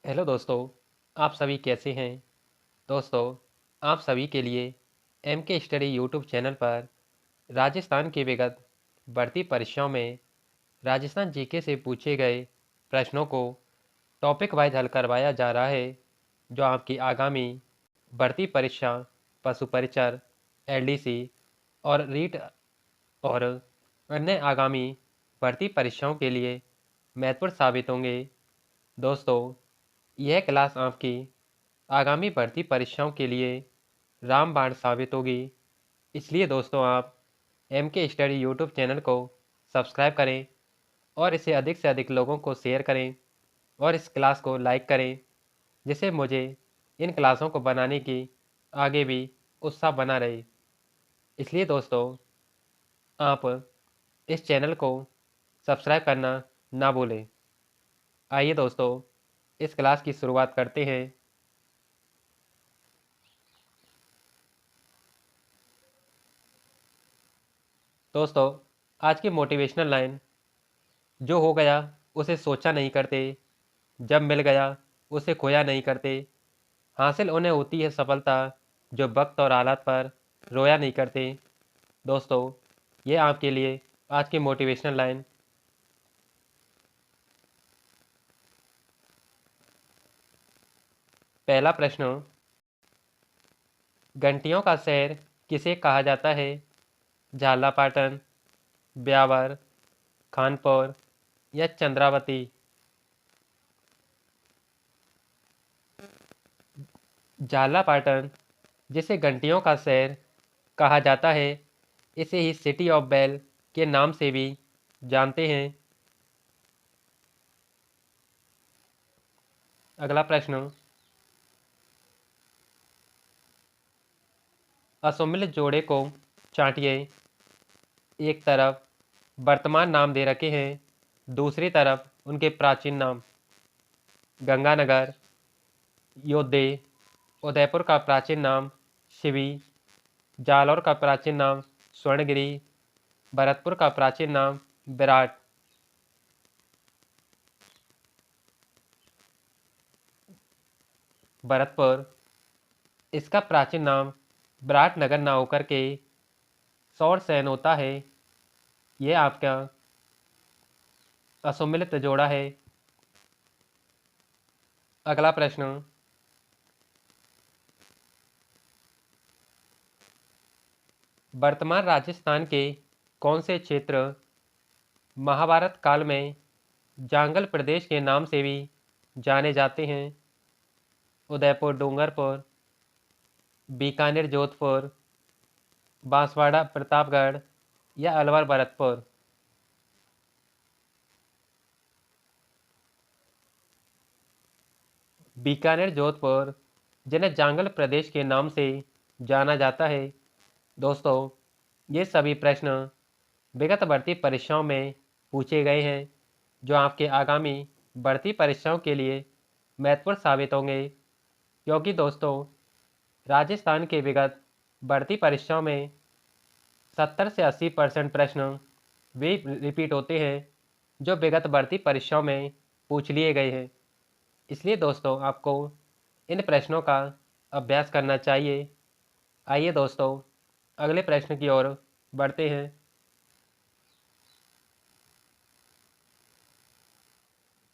Hello दोस्तों, आप सभी कैसे हैं? दोस्तों, आप सभी के लिए एम के स्टडी यूट्यूब चैनल पर राजस्थान की विगत बढ़ती परीक्षाओं में राजस्थान जीके से पूछे गए प्रश्नों को टॉपिक वाइज हल करवाया जा रहा है, जो आपकी आगामी बढ़ती परीक्षा पशु परिचर, एलडीसी और रीट और अन्य आगामी भर्ती परीक्षाओं के लिए महत्वपूर्ण साबित होंगे। दोस्तों, यह क्लास आपकी आगामी भर्ती परीक्षाओं के लिए रामबाण साबित होगी। इसलिए दोस्तों, आप एम के स्टडी यूट्यूब चैनल को सब्सक्राइब करें और इसे अधिक से अधिक लोगों को शेयर करें और इस क्लास को लाइक करें, जिससे मुझे इन क्लासों को बनाने की आगे भी उत्साह बना रहे। इसलिए दोस्तों, आप इस चैनल को सब्सक्राइब करना ना भूलें। आइए दोस्तों, इस क्लास की शुरुआत करते हैं। दोस्तों, आज की मोटिवेशनल लाइन, जो हो गया उसे सोचा नहीं करते, जब मिल गया उसे खोया नहीं करते, हासिल उन्हें होती है सफलता जो वक्त और हालात पर रोया नहीं करते। दोस्तों, ये आपके लिए आज की मोटिवेशनल लाइन। पहला प्रश्न, घंटियों का शहर किसे कहा जाता है? झालापाटन, ब्यावर, खानपुर या चंद्रावती? झालापाटन, जिसे घंटियों का शहर कहा जाता है, इसे ही सिटी ऑफ बेल के नाम से भी जानते हैं। अगला प्रश्न, असुमिल जोड़े को चाटिए। एक तरफ वर्तमान नाम दे रखे हैं, दूसरी तरफ उनके प्राचीन नाम। गंगानगर, योद्धे, उदयपुर का प्राचीन नाम शिवी, जालौर का प्राचीन नाम स्वर्णगिरी, भरतपुर का प्राचीन नाम विराट। भरतपुर, इसका प्राचीन नाम विराट नगर ना होकर के सौरसेन होता है। ये आपका असुमिलित जोड़ा है। अगला प्रश्न, वर्तमान राजस्थान के कौन से क्षेत्र महाभारत काल में जांगल प्रदेश के नाम से भी जाने जाते हैं? उदयपुर डूंगरपुर, बीकानेर जोधपुर, बांसवाड़ा प्रतापगढ़ या अलवर भरतपुर? बीकानेर जोधपुर, जिन्हें जांगल प्रदेश के नाम से जाना जाता है। दोस्तों, ये सभी प्रश्न विगत भर्ती परीक्षाओं में पूछे गए हैं, जो आपके आगामी भर्ती परीक्षाओं के लिए महत्वपूर्ण साबित होंगे। क्योंकि दोस्तों, राजस्थान के विगत भर्ती परीक्षाओं में 70 से 80% प्रश्न वे रिपीट होते हैं, जो विगत भर्ती परीक्षाओं में पूछ लिए गए हैं। इसलिए दोस्तों, आपको इन प्रश्नों का अभ्यास करना चाहिए। आइए दोस्तों, अगले प्रश्न की ओर बढ़ते हैं।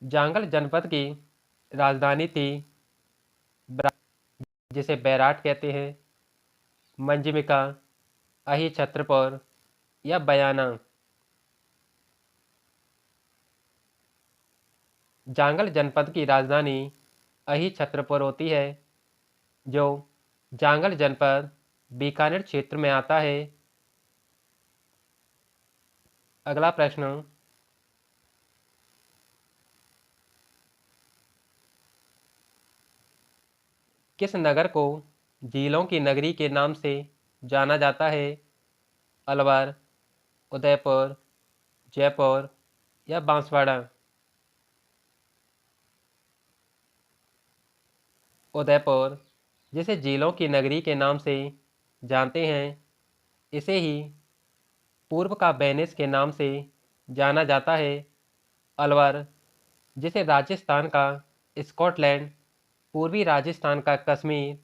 जांगल जनपद की राजधानी थी जिसे बैराट कहते हैं, मंजमिका, अही छत्रपुर या बयाना? जांगल जनपद की राजधानी अही छत्रपुर होती है, जो जांगल जनपद बीकानेर क्षेत्र में आता है। अगला प्रश्न, किस नगर को झीलों की नगरी के नाम से जाना जाता है? अलवर, उदयपुर, जयपुर या बांसवाड़ा? उदयपुर, जिसे झीलों की नगरी के नाम से जानते हैं, इसे ही पूर्व का वेनिस के नाम से जाना जाता है। अलवर, जिसे राजस्थान का स्कॉटलैंड, पूर्वी राजस्थान का कश्मीर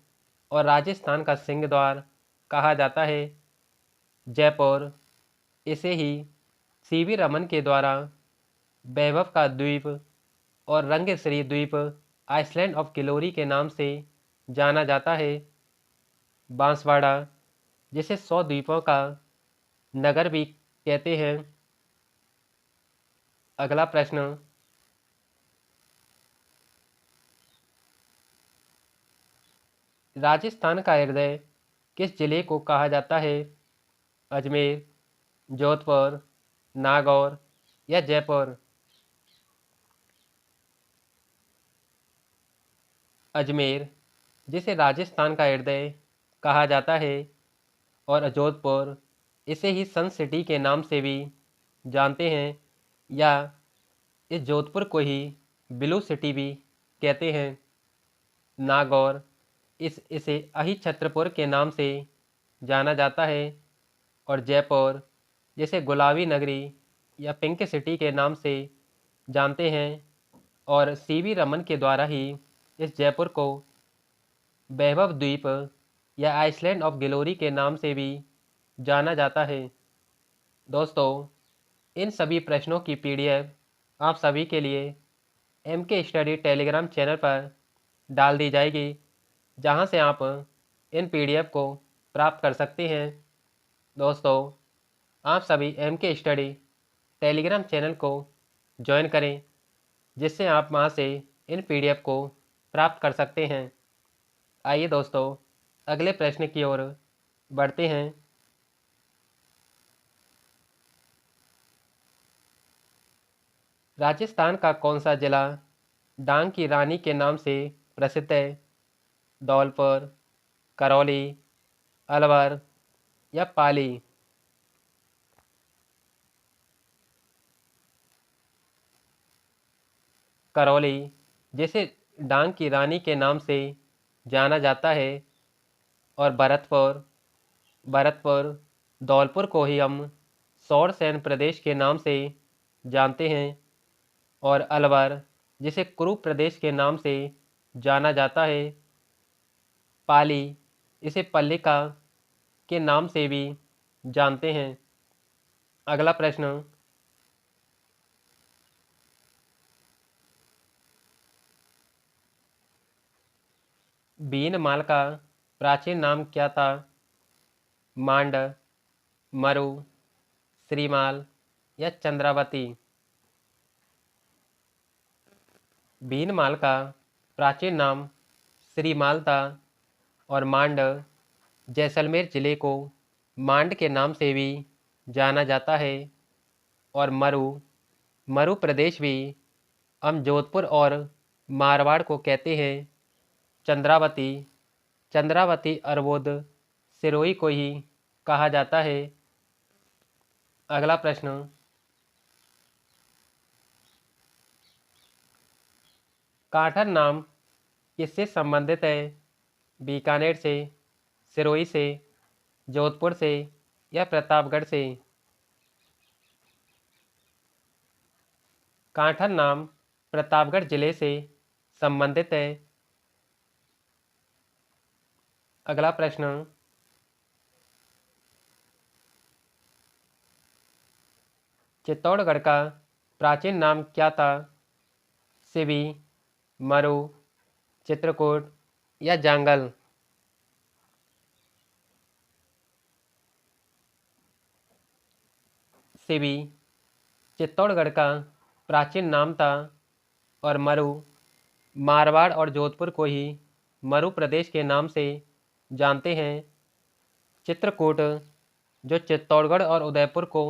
और राजस्थान का सिंह द्वार कहा जाता है। जयपुर, इसे ही सीवी रमन के द्वारा वैभव का द्वीप और रंगश्री द्वीप आइसलैंड ऑफ ग्लोरी के नाम से जाना जाता है। बांसवाड़ा, जिसे 100 द्वीपों का नगर भी कहते हैं। अगला प्रश्न, राजस्थान का हृदय किस जिले को कहा जाता है? अजमेर, जोधपुर, नागौर या जयपुर? अजमेर, जिसे राजस्थान का हृदय कहा जाता है, और जोधपुर, इसे ही सन सिटी के नाम से भी जानते हैं, या इस जोधपुर को ही ब्लू सिटी भी कहते हैं। नागौर, इसे अहिछत्रपुर के नाम से जाना जाता है, और जयपुर, जिसे गुलाबी नगरी या पिंक सिटी के नाम से जानते हैं, और सीवी रमन के द्वारा ही इस जयपुर को वैभव द्वीप या आइसलैंड ऑफ ग्लोरी के नाम से भी जाना जाता है। दोस्तों, इन सभी प्रश्नों की पीडीएफ आप सभी के लिए एम के स्टडी टेलीग्राम चैनल पर डाल दी जाएगी, जहां से आप इन पीडीएफ को प्राप्त कर सकते हैं। दोस्तों, आप सभी एम के स्टडी टेलीग्राम चैनल को ज्वाइन करें, जिससे आप वहां से इन पीडीएफ को प्राप्त कर सकते हैं। आइए दोस्तों, अगले प्रश्न की ओर बढ़ते हैं। राजस्थान का कौन सा जिला डांग की रानी के नाम से प्रसिद्ध है? धौलपुर, करौली, अलवर या पाली? करौली, जिसे डांग की रानी के नाम से जाना जाता है, और भरतपुर, धौलपुर को ही हम सौरसेन प्रदेश के नाम से जानते हैं, और अलवर, जिसे कुरु प्रदेश के नाम से जाना जाता है। पाली, इसे पल्लिका के नाम से भी जानते हैं। अगला प्रश्न, बीनमाल का प्राचीन नाम क्या था? मांड, मरु, श्रीमाल या चंद्रावती? बीनमाल का प्राचीन नाम श्रीमाल था, और मांड, जैसलमेर जिले को मांड के नाम से भी जाना जाता है, और मरु प्रदेश भी हम जोधपुर और मारवाड़ को कहते हैं। चंद्रावती, अरवोद सिरोही को ही कहा जाता है। अगला प्रश्न, काठर नाम किससे संबंधित है? बीकानेर से, सिरोही से, जोधपुर से या प्रतापगढ़ से? काठर नाम प्रतापगढ़ जिले से संबंधित है। अगला प्रश्न, चित्तौड़गढ़ का प्राचीन नाम क्या था? सिवी, मरु, चित्रकूट या जांगल? सिवी, चित्तौड़गढ़ का प्राचीन नाम था, और मरु, मारवाड़ और जोधपुर को ही मरु प्रदेश के नाम से जानते हैं। चित्रकूट, जो चित्तौड़गढ़ और उदयपुर को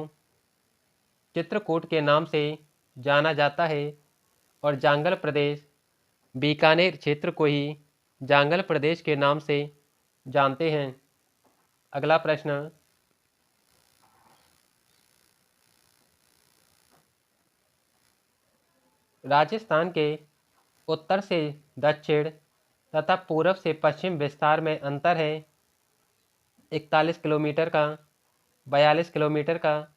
चित्रकूट के नाम से जाना जाता है, और जांगल प्रदेश, बीकानेर क्षेत्र को ही जांगल प्रदेश के नाम से जानते हैं। अगला प्रश्न, राजस्थान के उत्तर से दक्षिण तथा पूरब से पश्चिम विस्तार में अंतर है। 41 किलोमीटर का, 42 किलोमीटर का,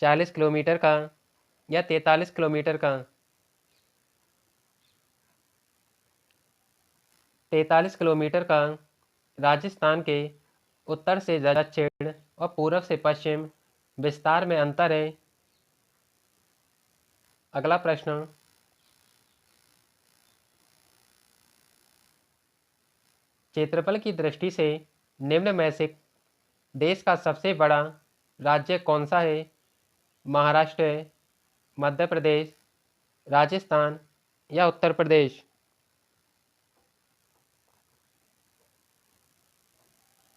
40 किलोमीटर का या 43 किलोमीटर का? 43 किलोमीटर का राजस्थान के उत्तर से दक्षिण और पूर्व से पश्चिम विस्तार में अंतर है। अगला प्रश्न, क्षेत्रफल की दृष्टि से निम्न में से देश का सबसे बड़ा राज्य कौन सा है? महाराष्ट्र, मध्य प्रदेश, राजस्थान या उत्तर प्रदेश?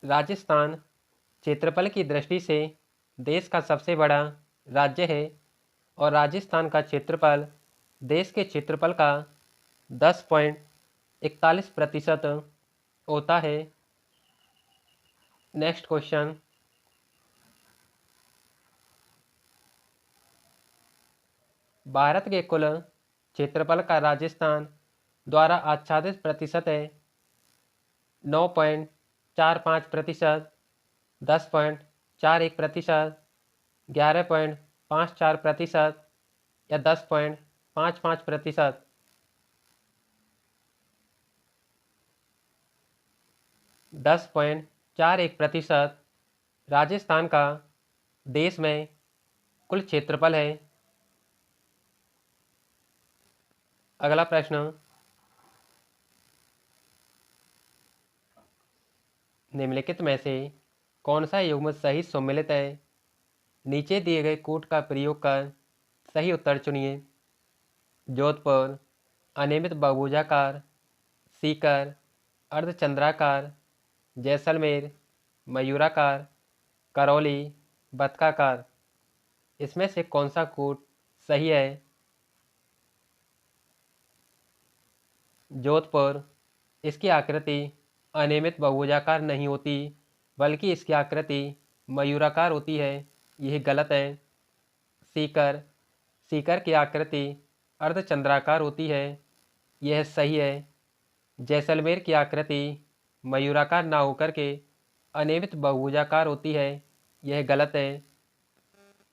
राजस्थान क्षेत्रफल की दृष्टि से देश का सबसे बड़ा राज्य है और राजस्थान का क्षेत्रफल देश के क्षेत्रफल का 10.41% होता है। नेक्स्ट क्वेश्चन, भारत के कुल क्षेत्रफल का राजस्थान द्वारा आच्छादित प्रतिशत है 9.45%, 10.41%, 11.54% या 10.55%? 10.41% राजस्थान का देश में कुल क्षेत्रफल है। अगला प्रश्न, निम्नलिखित में से कौन सा युग्म सही सम्मिलित है? नीचे दिए गए कोड का प्रयोग कर सही उत्तर चुनिए। जोधपुर, अनियमित बहुभुजाकार, सीकर, अर्धचंद्राकार, जैसलमेर, मयूराकार, करौली, बतकाकार। इसमें से कौन सा कोड सही है? जोधपुर, इसकी आकृति अनियमित बहुभुजाकार नहीं होती बल्कि इसकी आकृति मयूराकार होती है, यह गलत है। सीकर, सीकर की आकृति अर्धचंद्राकार होती है, यह सही है। जैसलमेर की आकृति मयूराकार ना होकर के अनियमित बहुभुजाकार होती है, यह गलत है।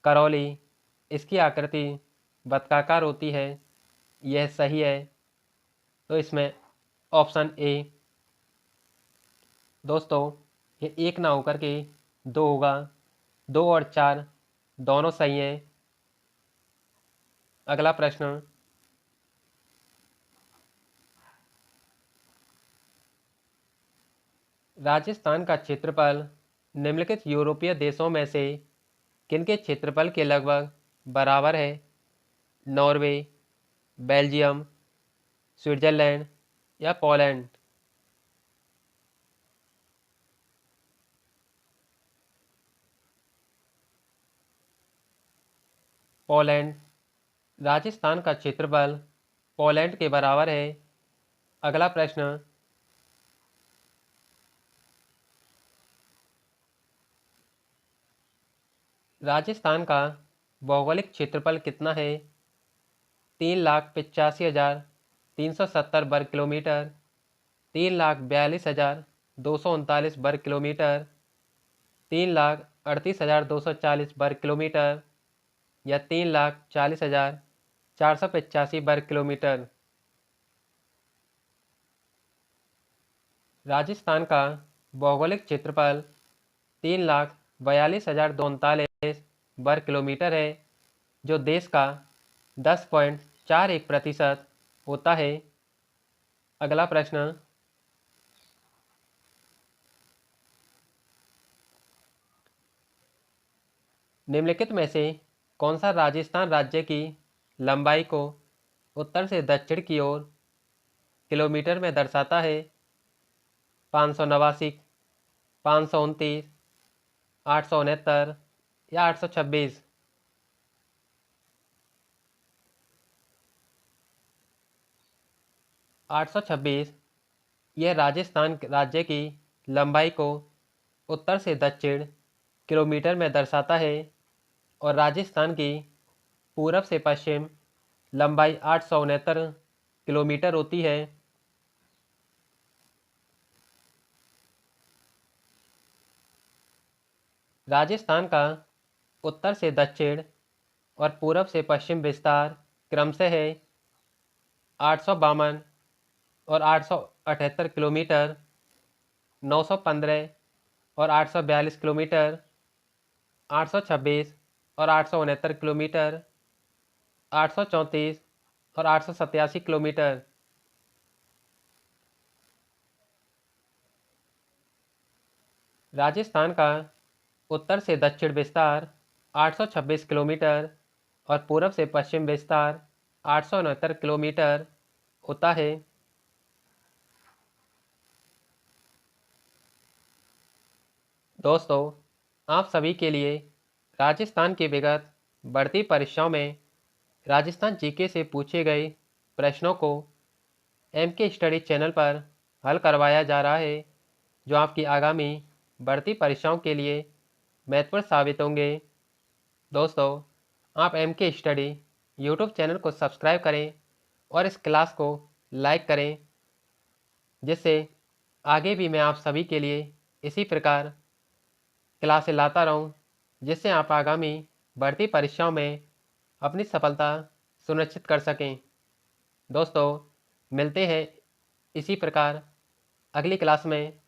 करौली, इसकी आकृति बतकाकार होती है, यह सही है। तो इसमें ऑप्शन ए। दोस्तों, ये एक ना होकर के दो होगा, 2 और 4 दोनों सही हैं। अगला प्रश्न, राजस्थान का क्षेत्रफल निम्नलिखित यूरोपीय देशों में से किनके क्षेत्रफल के लगभग बराबर है? नॉर्वे, बेल्जियम, स्विट्जरलैंड या पोलैंड? पोलैंड, राजस्थान का क्षेत्रफल पोलैंड के बराबर है। अगला प्रश्न, राजस्थान का भौगोलिक क्षेत्रफल कितना है? 3,85,370 वर्ग किलोमीटर, 3,42,239 वर्ग किलोमीटर, 3,38,240 वर्ग किलोमीटर या 3,40,485 वर्ग किलोमीटर? राजस्थान का भौगोलिक क्षेत्रफल 3,42,239 वर्ग किलोमीटर है, जो देश का 10.41% होता है। अगला प्रश्न, निम्नलिखित में से कौन सा राजस्थान राज्य की लंबाई को उत्तर से दक्षिण की ओर किलोमीटर में दर्शाता है? 589, 529, 869 या 826? 826 यह राजस्थान राज्य की लंबाई को उत्तर से दक्षिण किलोमीटर में दर्शाता है और राजस्थान की पूरब से पश्चिम लंबाई 869 किलोमीटर होती है। राजस्थान का उत्तर से दक्षिण और पूरब से पश्चिम विस्तार क्रमशः है 852 और 878 किलोमीटर, 915 और 842 किलोमीटर, 826 और 869 किलोमीटर, 834 और 887 किलोमीटर। राजस्थान का उत्तर से दक्षिण विस्तार 826 किलोमीटर और पूर्व से पश्चिम विस्तार 869 किलोमीटर होता है। दोस्तों, आप सभी के लिए राजस्थान की विगत बढ़ती परीक्षाओं में राजस्थान जीके से पूछे गए प्रश्नों को एम के स्टडी चैनल पर हल करवाया जा रहा है, जो आपकी आगामी बढ़ती परीक्षाओं के लिए महत्वपूर्ण साबित होंगे। दोस्तों, आप एम के स्टडी यूट्यूब चैनल को सब्सक्राइब करें और इस क्लास को लाइक करें, जिससे आगे भी मैं आप सभी के लिए इसी प्रकार क्लासें लाता रहूं, जिससे आप आगामी बढ़ती परीक्षाओं में अपनी सफलता सुनिश्चित कर सकें। दोस्तों, मिलते हैं इसी प्रकार अगली क्लास में।